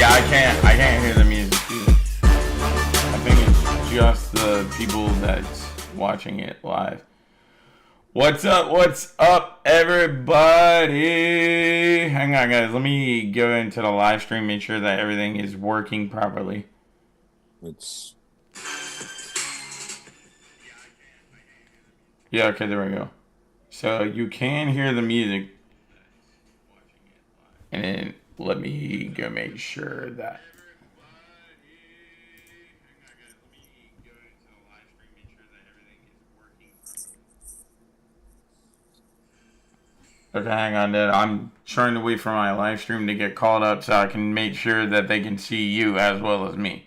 Yeah, I can't hear the music either. I think it's just the people that's watching it live. What's up? What's up, everybody? Hang on, guys. Let me go into the live stream, make sure that everything is working properly. It's Yeah, okay, there we go. So you can hear the music. And then let me go make sure that. Okay, hang on, Dad. I'm trying to wait for my live stream to get called up so I can make sure that they can see you as well as me.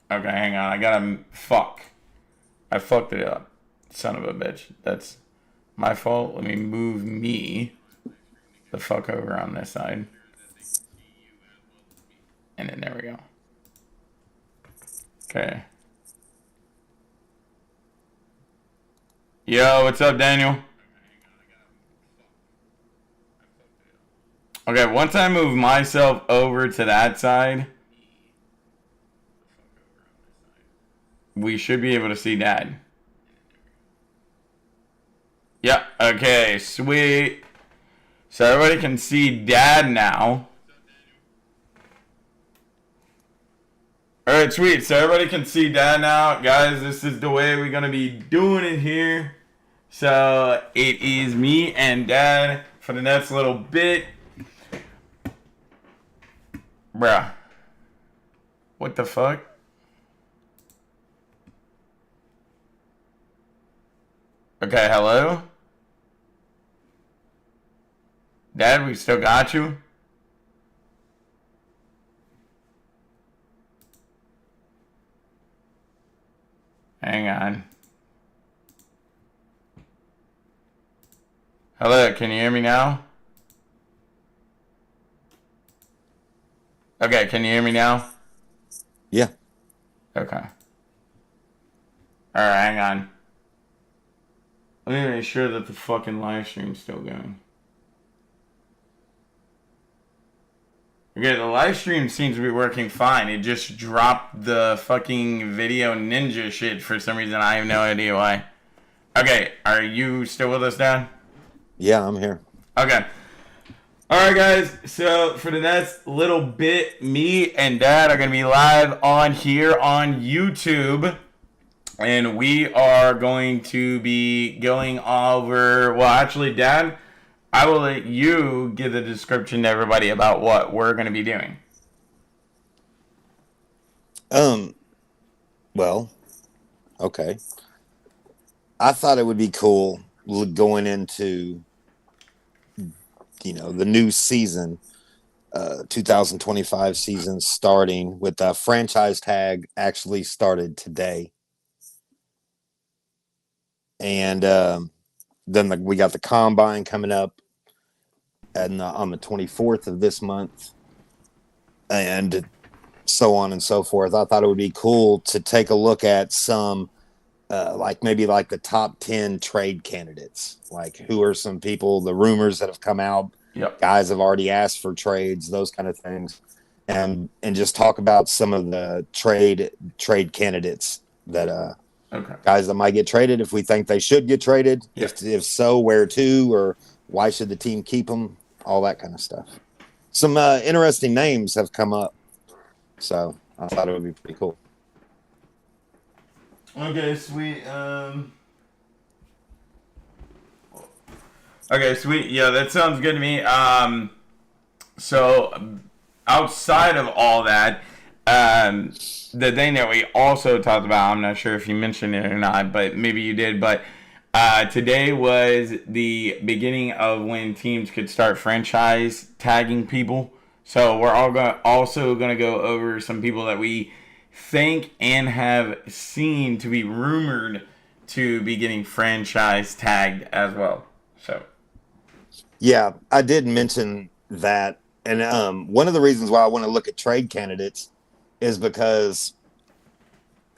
Okay, hang on. I gotta fuck. I fucked it up. Son of a bitch. That's my fault. Let me move me the fuck over on this side. And then there we go. Okay. Yo, what's up, Daniel? Okay, once I move myself over to that side, we should be able to see Dad. Yep, okay, sweet. So everybody can see Dad now. Alright, sweet. So everybody can see Dad now. Guys, this is the way we're going to be doing it here. So it is me and Dad for the next little bit. Bruh. What the fuck? Okay, hello? Dad, we still got you? Hang on. Hello, can you hear me now? Okay, can you hear me now? yeah. Okay. Alright, hang on. Let me make sure that the fucking live stream's still going. Okay, the live stream seems to be working fine. It just dropped the fucking video ninja shit for some reason. I have no idea why. Okay, are you still with us, Dad? Yeah, I'm here. Okay. Alright, guys. So, for the next little bit, me and Dad are going to be live on here on YouTube. And we are going to be going over... Well, actually, Dad, I will let you give the description to everybody about what we're going to be doing. Well, okay. I thought it would be cool going into, the new season, 2025 season starting with the franchise tag actually started today. And then we got the combine coming up on the 24th of this month, and so on and so forth. I thought it would be cool to take a look at some, maybe the top 10 trade candidates. Like, who are some people, the rumors that have come out, Yep. guys have already asked for trades, those kind of things, and just talk about some of the trade candidates that Okay. guys that might get traded, if we think they should get traded, Yep. if so, where to, or why should the team keep them, all that kind of stuff. Some interesting names have come up, so I thought it would be pretty cool. Okay, sweet. Okay, sweet. Yeah, that sounds good to me. So outside of all that, the thing that we also talked about, I'm not sure if you mentioned it or not, but maybe you did, but today was the beginning of when teams could start franchise tagging people. So we're also going to go over some people that we think and have seen to be rumored to be getting franchise tagged as well. So Yeah, I did mention that. And one of the reasons why I want to look at trade candidates is because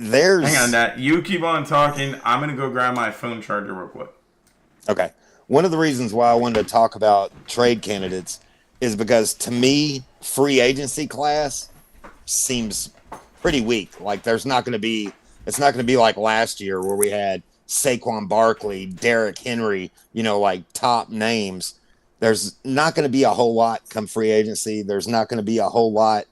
Hang on, there's that you keep on talking. I'm gonna go grab my phone charger real quick. okay. One of the reasons why I wanted to talk about trade candidates is because to me, free agency class seems pretty weak. Like there's not going to be, it's not going to be like last year where we had Saquon Barkley, Derrick Henry, like top names. There's not going to be a whole lot come free agency. There's not going to be a whole lot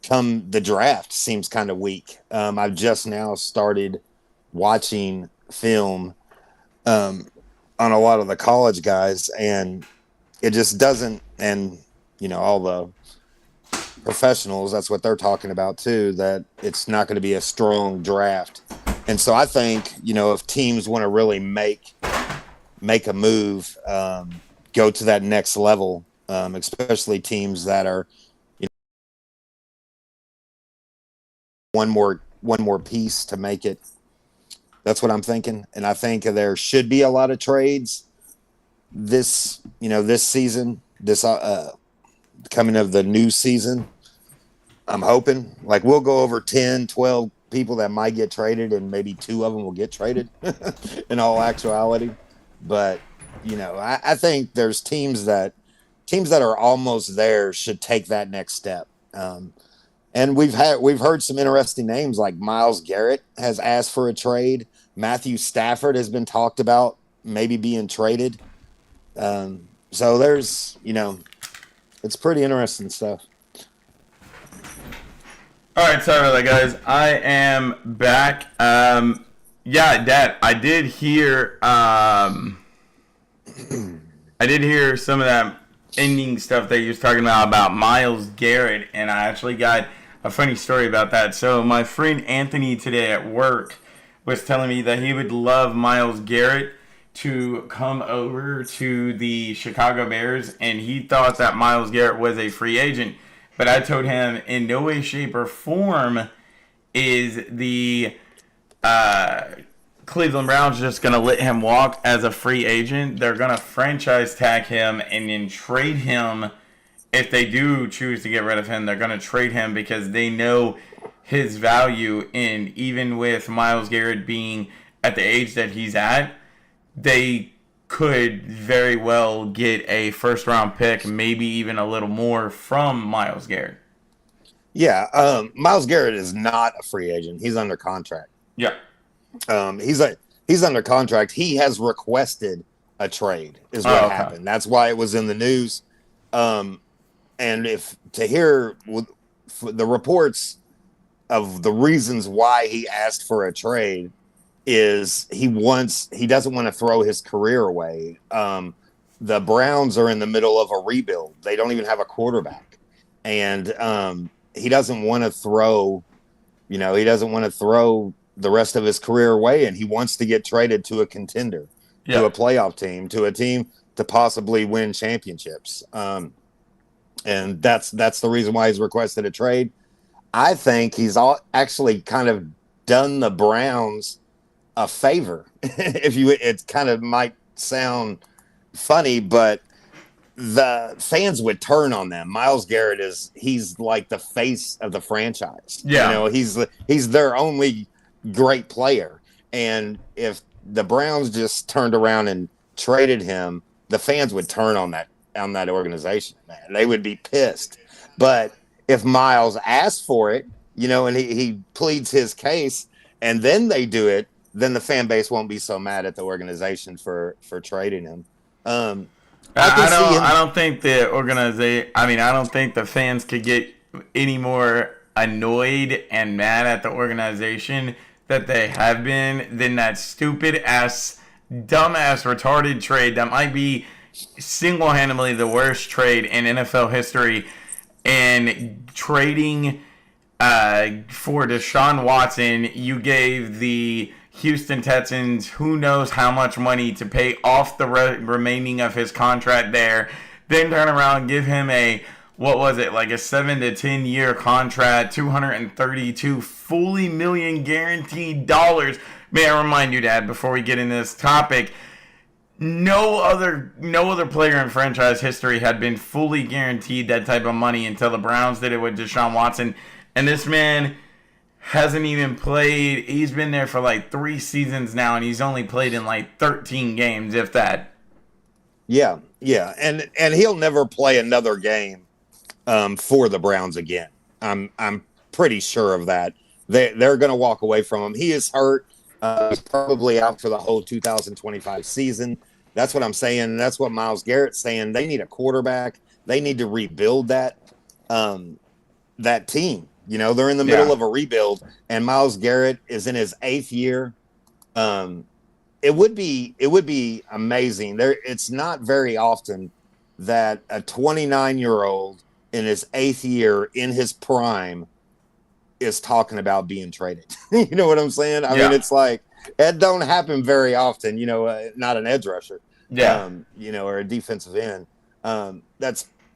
come the draft. Seems kind of weak. I've just now started watching film on a lot of the college guys, and it just doesn't. And all the professionals, that's what they're talking about too, that it's not going to be a strong draft. And so I think, if teams want to really make a move, go to that next level, especially teams that are one more piece to make it. That's what I'm thinking. And I think there should be a lot of trades this season, this coming of the new season. I'm hoping like we'll go over 10, 12 people that might get traded, and maybe 2 of them will get traded in all actuality. But, I think there's teams that are almost there should take that next step. And we've heard some interesting names, like Myles Garrett has asked for a trade. Matthew Stafford has been talked about maybe being traded. So there's, it's pretty interesting stuff. All right, sorry about that, guys. I am back. Yeah, Dad, I did hear. I did hear some of that ending stuff that you was talking about Myles Garrett, and I actually got a funny story about that. So my friend Anthony today at work was telling me that he would love Myles Garrett to come over to the Chicago Bears, and he thought that Myles Garrett was a free agent. But I told him in no way, shape, or form is the Cleveland Browns just going to let him walk as a free agent. They're going to franchise tag him and then trade him. If they do choose to get rid of him, they're going to trade him because they know his value. And even with Myles Garrett being at the age that he's at, they could very well get a first-round pick, maybe even a little more from Myles Garrett. Yeah, Myles Garrett is not a free agent. He's under contract. Yeah. He's under contract. He has requested a trade, is what happened. That's why it was in the news. And if to hear the reports of the reasons why he asked for a trade, is he doesn't want to throw his career away. The Browns are in the middle of a rebuild. They don't even have a quarterback. And he doesn't want to throw the rest of his career away, and he wants to get traded to a contender, to a playoff team, to a team to possibly win championships. And that's the reason why he's requested a trade. I think he's actually kind of done the Browns a favor. It kind of might sound funny, but the fans would turn on them. Myles Garrett he's like the face of the franchise. Yeah. He's their only great player. And if the Browns just turned around and traded him, the fans would turn on that organization, man. They would be pissed. But if Myles asks for it, and he pleads his case, and then they do it, then the fan base won't be so mad at the organization for trading him. I don't think the organization. I mean, I don't think the fans could get any more annoyed and mad at the organization that they have been than that stupid ass, dumbass, retarded trade that might be single-handedly the worst trade in NFL history. And trading for Deshaun Watson, you gave the Houston Texans who knows how much money to pay off the remaining of his contract there. Then turn around and give him a 7 to 10 year contract, $232 fully million guaranteed dollars. May I remind you, Dad, before we get into this topic, no other player in franchise history had been fully guaranteed that type of money until the Browns did it with Deshaun Watson. And this man hasn't even played. He's been there for like 3 seasons now, and he's only played in like 13 games, if that. Yeah, yeah, and he'll never play another game for the Browns again. I'm pretty sure of that. They're going to walk away from him. He is hurt. He's probably out for the whole 2025 season. That's what I'm saying. And that's what Myles Garrett's saying. They need a quarterback. They need to rebuild that team. You know, they're in the middle of a rebuild, and Myles Garrett is in his 8th year. It would be amazing. It's not very often that a 29-year-old in his 8th year in his prime is talking about being traded. You know what I'm saying? I mean, it's like that don't happen very often. You know, not an edge rusher. You know, or a defensive end.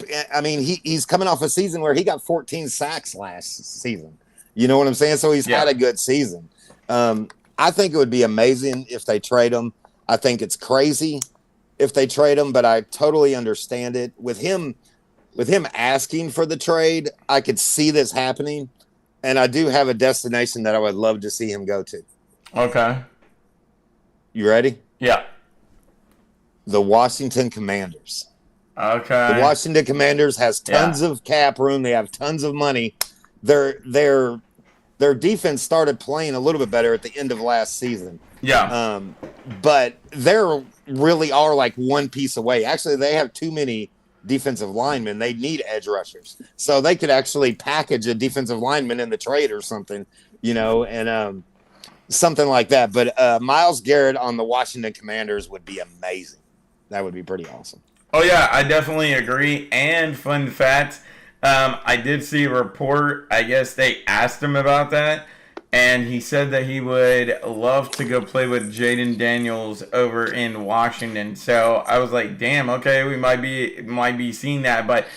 He's coming off a season where he got 14 sacks last season. You know what I'm saying? So he's had a good season. I think it would be amazing if they trade him. I think it's crazy if they trade him, but I totally understand it. With him asking for the trade, I could see this happening, and I do have a destination that I would love to see him go to. Okay. You ready? Yeah. The Washington Commanders. Okay. The Washington Commanders has tons of cap room. They have tons of money. Their defense started playing a little bit better at the end of last season. Yeah. But they're really are like one piece away. Actually, they have too many defensive linemen. They need edge rushers. So they could actually package a defensive lineman in the trade or something, you know, and something like that. But Myles Garrett on the Washington Commanders would be amazing. That would be pretty awesome. Oh, yeah, I definitely agree. And fun fact, I did see a report. I guess they asked him about that, and he said that he would love to go play with Jaden Daniels over in Washington. So I was like, damn, okay, we might be seeing that, but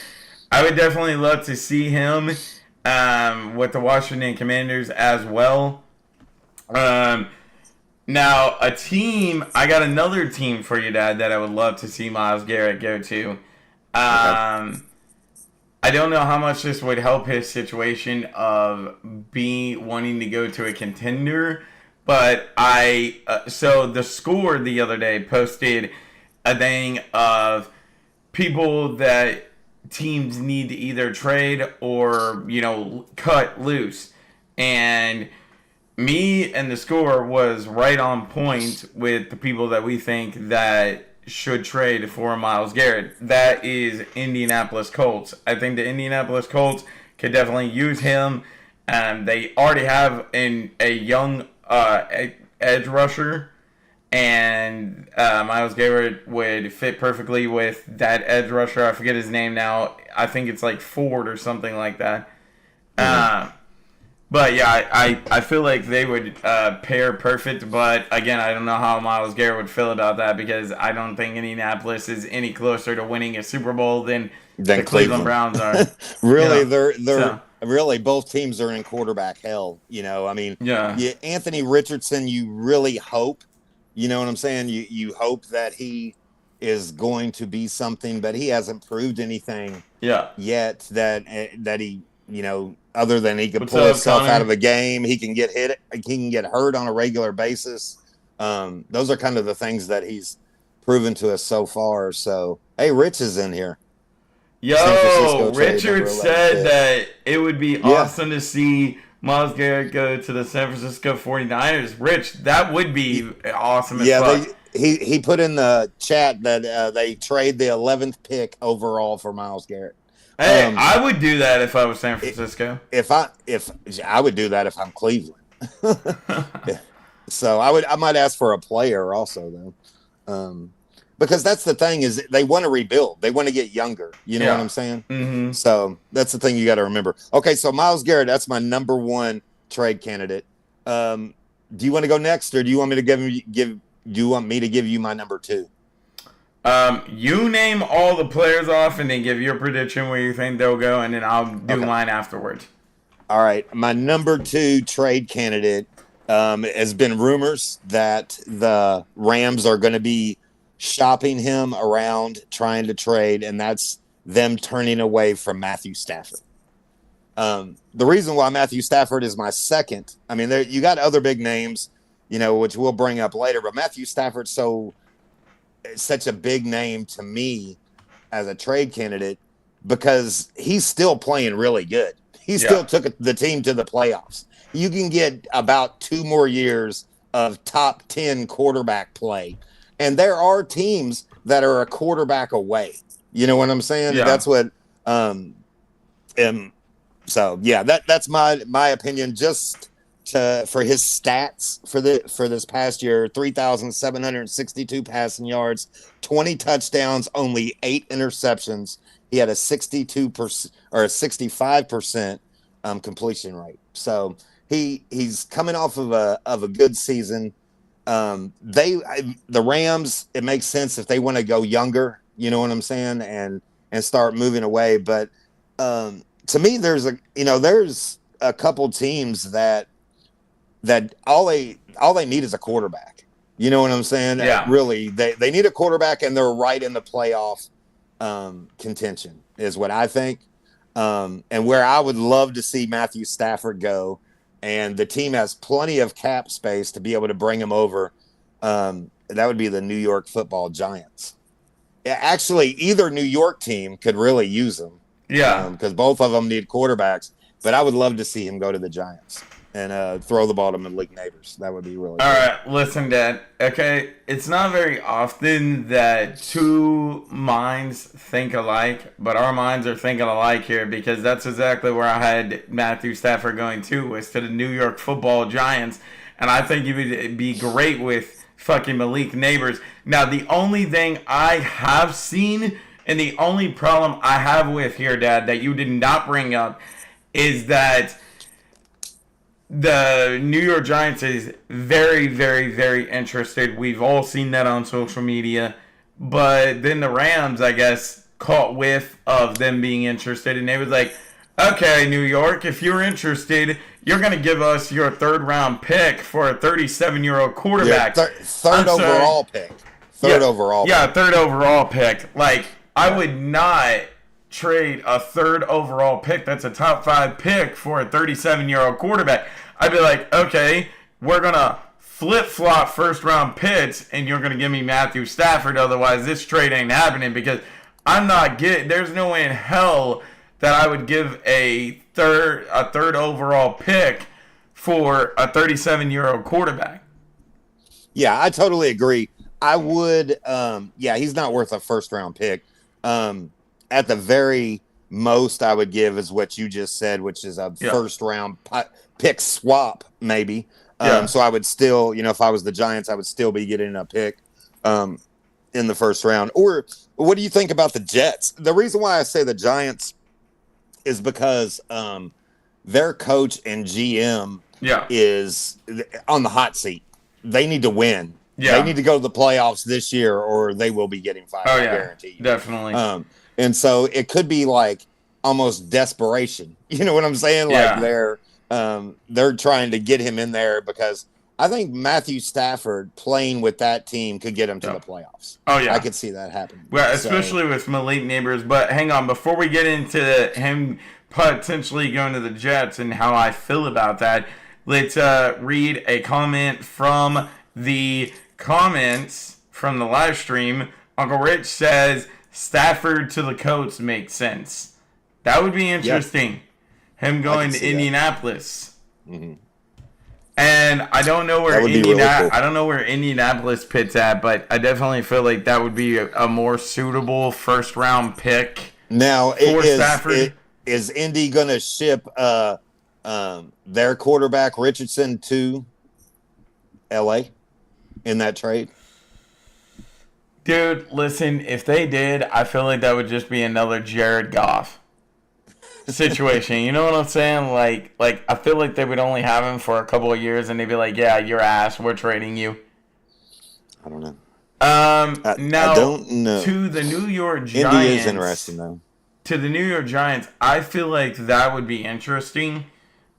I would definitely love to see him with the Washington Commanders as well. Now, I got another team for you, Dad, that I would love to see Myles Garrett go to. I don't know how much this would help his situation of wanting to go to a contender, but so the Score the other day posted a thing of people that teams need to either trade or, you know, cut loose. And me and the Score was right on point with the people that we think that should trade for Myles Garrett. That is Indianapolis Colts. I think the Indianapolis Colts could definitely use him. They already have a young edge rusher, and Myles Garrett would fit perfectly with that edge rusher. I forget his name now. I think it's like Ford or something like that. But yeah, I feel like they would pair perfect. But again, I don't know how Myles Garrett would feel about that, because I don't think Indianapolis is any closer to winning a Super Bowl than the Cleveland Browns are. Really, you know? they're really, both teams are in quarterback hell. You know, I mean, Anthony Richardson, you really hope. You know what I'm saying? You hope that he is going to be something, but he hasn't proved anything yet that he, you know, other than he can pull himself out of a game, he can get hit, he can get hurt on a regular basis. Those are kind of the things that he's proven to us so far. So, hey, Rich is in here. Yo, Richard said that it would be awesome to see Myles Garrett go to the San Francisco 49ers. Rich, that would be awesome as fuck. He put in the chat that they trade the 11th pick overall for Myles Garrett. Hey, I would do that if I was San Francisco. If I would do that if I'm Cleveland. So I might ask for a player also though, because that's the thing is they want to rebuild. They want to get younger. You know what I'm saying? Mm-hmm. So that's the thing you got to remember. Okay, so Myles Garrett, that's my number one trade candidate. Do you want to go next, or do you want me to Do you want me to give you my number two? You name all the players off and then give your prediction where you think they'll go, and then I'll do mine afterwards. All right. My number two trade candidate has been rumors that the Rams are going to be shopping him around trying to trade, and that's them turning away from Matthew Stafford. The reason why Matthew Stafford is my second, I mean, you got other big names, which we'll bring up later, but Matthew Stafford's such a big name to me as a trade candidate because he's still playing really good. He still took the team to the playoffs. You can get about 2 more years of top 10 quarterback play. And there are teams that are a quarterback away. You know what I'm saying? Yeah. That's what so yeah, that's my opinion. Just for his stats for this past year: 3,762 passing yards, 20 touchdowns, only 8 interceptions. He had a 62% or a 65% completion rate. So he's coming off of a good season. The Rams, it makes sense if they want to go younger. You know what I'm saying, and start moving away, but. To me, there's a couple teams that all they need is a quarterback. You know what I'm saying? Yeah. Really, they need a quarterback, and they're right in the playoff contention, is what I think. And where I would love to see Matthew Stafford go, and the team has plenty of cap space to be able to bring him over. That would be the New York Football Giants. Actually, either New York team could really use him. Yeah, because both of them need quarterbacks. But I would love to see him go to the Giants and throw the ball to Malik Neighbors. That would be really all good. right, listen, Dad. Okay, it's not very often that two minds think alike, but our minds are thinking alike here because that's exactly where I had Matthew Stafford going to, was to the New York Football Giants. And I think he would be great with fucking Malik Neighbors. Now, the only thing I have seen and the only problem I have with here, Dad, that you did not bring up is that the New York Giants is very, very, very interested. We've all seen that on social media. But then the Rams, I guess, caught whiff of them being interested. And they was like, okay, New York, if you're interested, you're going to give us your 3rd-round pick for a 37-year-old quarterback. Yeah, third overall pick. Third overall pick. Yeah, 3rd overall pick. Like, I would not trade a 3rd overall pick that's a top 5 pick for a 37-year-old quarterback. I'd be like, okay, we're going to flip-flop 1st-round picks, and you're going to give me Matthew Stafford. Otherwise, this trade ain't happening because I'm not getting – there's no way in hell that I would give a third overall pick for a 37-year-old quarterback. Yeah, I totally agree. I would he's not worth a 1st-round pick. At the very most I would give is what you just said, which is a 1st-round pick swap, maybe. So I would still, if I was the Giants, I would still be getting a pick in the 1st round. Or what do you think about the Jets? The reason why I say the Giants is because their coach and GM is on the hot seat. They need to win. Yeah. They need to go to the playoffs this year or they will be getting fired. I guarantee you. Definitely. And so it could be like almost desperation. You know what I'm saying? Like they're trying to get him in there because I think Matthew Stafford playing with that team could get him to the playoffs. Oh, yeah. I could see that happening. Well, especially with Malik Neighbors. But hang on, before we get into him potentially going to the Jets and how I feel about that, let's read a comment from the comments from the live stream. Uncle Rich says, Stafford to the Colts makes sense. That would be interesting. Him going to Indianapolis. Mm-hmm. And I don't know where I don't know where Indianapolis pits at, but I definitely feel like that would be a more suitable 1st-round pick. Now, is Indy going to ship their quarterback Richardson to L.A. in that trade? Dude, listen, if they did, I feel like that would just be another Jared Goff situation. You know what I'm saying? Like I feel like they would only have him for a couple of years and they'd be like, yeah, your ass, we're trading you. I don't know. Now, I don't know. To the New York Giants. Indy is interesting, though. To the New York Giants, I feel like that would be interesting.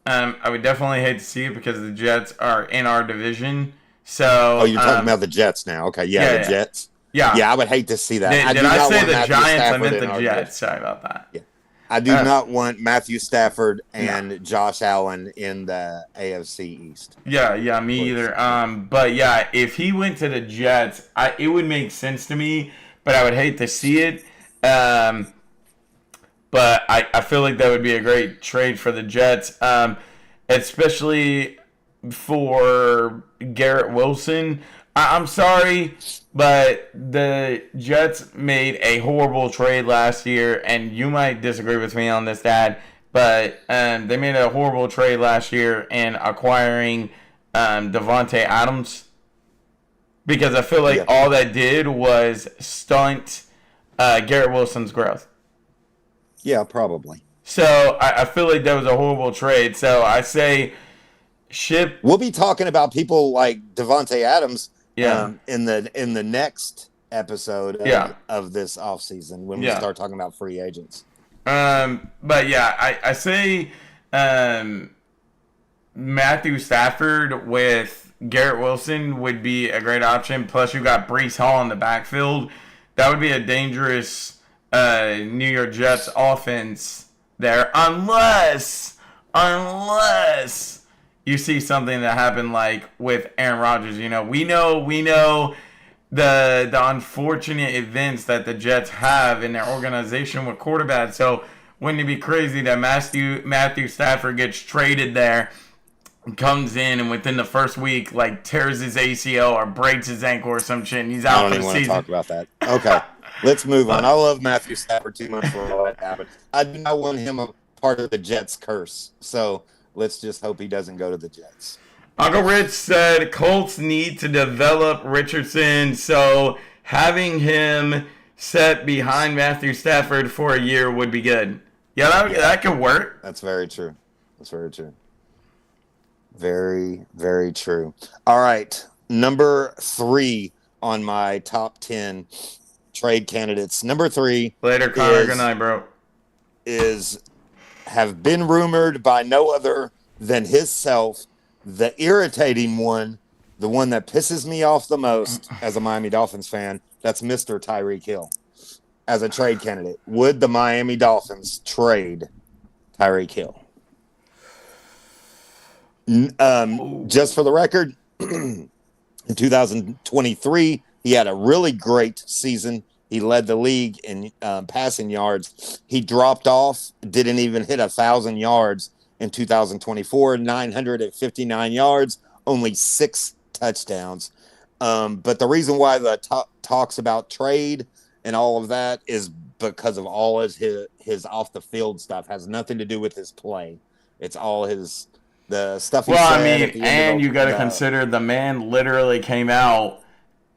I would definitely hate to see it because the Jets are in our division. So. Oh, you're talking about the Jets now. Okay, the Jets. Yeah. Yeah, I would hate to see that. Did I say the Giants? I meant the Jets. Sorry about that. Yeah. I do not want Matthew Stafford No. and Josh Allen in the AFC East. Yeah, me Please. either. But yeah, if he went to the Jets, it would make sense to me, but I would hate to see it. But I feel like that would be a great trade for the Jets, especially for Garrett Wilson. I'm sorry, but the Jets made a horrible trade last year, and you might disagree with me on this, Dad, but they made a horrible trade last year in acquiring Devontae Adams, because I feel like all that did was stunt Garrett Wilson's growth. Yeah, probably. So I feel like that was a horrible trade. So I say ship. We'll be talking about people like Devontae Adams Yeah. in the next episode of this offseason when we start talking about free agents. But yeah, I say Matthew Stafford with Garrett Wilson would be a great option. Plus, you got Breece Hall in the backfield. That would be a dangerous New York Jets offense there, unless you see something that happened like with Aaron Rodgers. You know, we know the unfortunate events that the Jets have in their organization with quarterbacks. So wouldn't it be crazy that Matthew Stafford gets traded there, comes in, and within the first week, like, tears his ACL or breaks his ankle or some shit, and he's out for the season? I don't even want to talk about that. Okay, let's move on. I love Matthew Stafford too much for all that happened. I do not want him a part of the Jets curse. So let's just hope he doesn't go to the Jets. Uncle Rich said Colts need to develop Richardson, so having him set behind Matthew Stafford for a year would be good. Yeah, that could work. That's very true. That's very true. Very, very true. All right. Number 3 on my top 10 trade candidates. Number 3. Later, Connor. Good night, bro. Have been rumored by no other than himself, the irritating one, the one that pisses me off the most as a Miami Dolphins fan. That's Mr. Tyreek Hill as a trade candidate. Would the Miami Dolphins trade Tyreek Hill? Just for the record, in 2023, he had a really great season. He led the league in passing yards. He dropped off, didn't even hit 1,000 yards in 2024, 959 yards, only 6 touchdowns. But the reason why the talks about trade and all of that is because of all his off the field stuff. Has nothing to do with his play. It's all the stuff. And you got to consider the man literally came out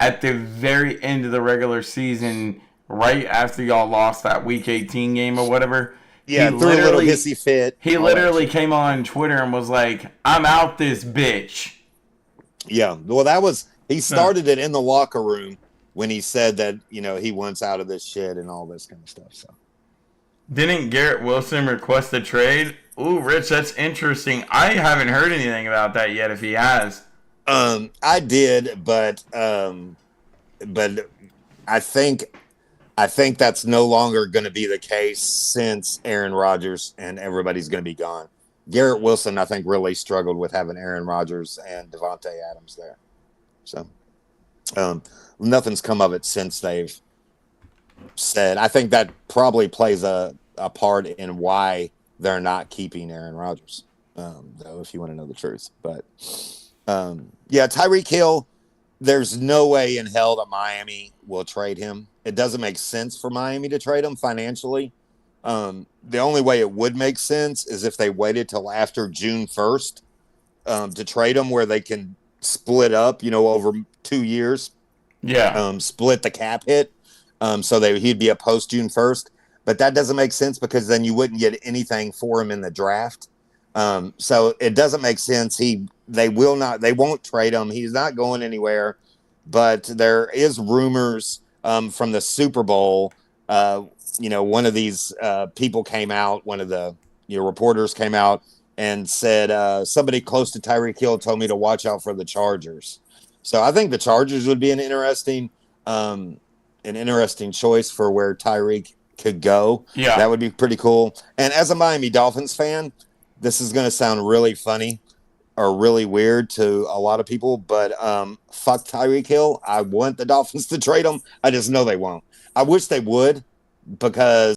at the very end of the regular season, right after y'all lost that Week 18 game or whatever. Yeah, threw a little hissy fit. He literally came on Twitter and was like, "I'm out this bitch." Yeah, well, he started it in the locker room when he said that, he wants out of this shit and all this kind of stuff. So, didn't Garrett Wilson request a trade? Ooh, Rich, that's interesting. I haven't heard anything about that yet. If he has, I did, but I think that's no longer going to be the case since Aaron Rodgers and everybody's going to be gone. Garrett Wilson, I think, really struggled with having Aaron Rodgers and Devontae Adams there. So, nothing's come of it since they've said. I think that probably plays a part in why they're not keeping Aaron Rodgers, though, if you want to know the truth. But, Tyreek Hill, there's no way in hell that Miami will trade him. It doesn't make sense for Miami to trade him financially. The only way it would make sense is if they waited till after June 1st to trade him, where they can split up, over 2 years. Yeah. Split the cap hit. So he'd be a post June 1st. But that doesn't make sense because then you wouldn't get anything for him in the draft. So it doesn't make sense. They won't trade him. He's not going anywhere. But there is rumors from the Super Bowl. One of these people came out, one of the reporters came out and said, somebody close to Tyreek Hill told me to watch out for the Chargers. So I think the Chargers would be an interesting choice for where Tyreek could go. Yeah. That would be pretty cool. And as a Miami Dolphins fan, this is going to sound really funny or really weird to a lot of people, but fuck Tyreek Hill. I want the Dolphins to trade him. I just know they won't. I wish they would, because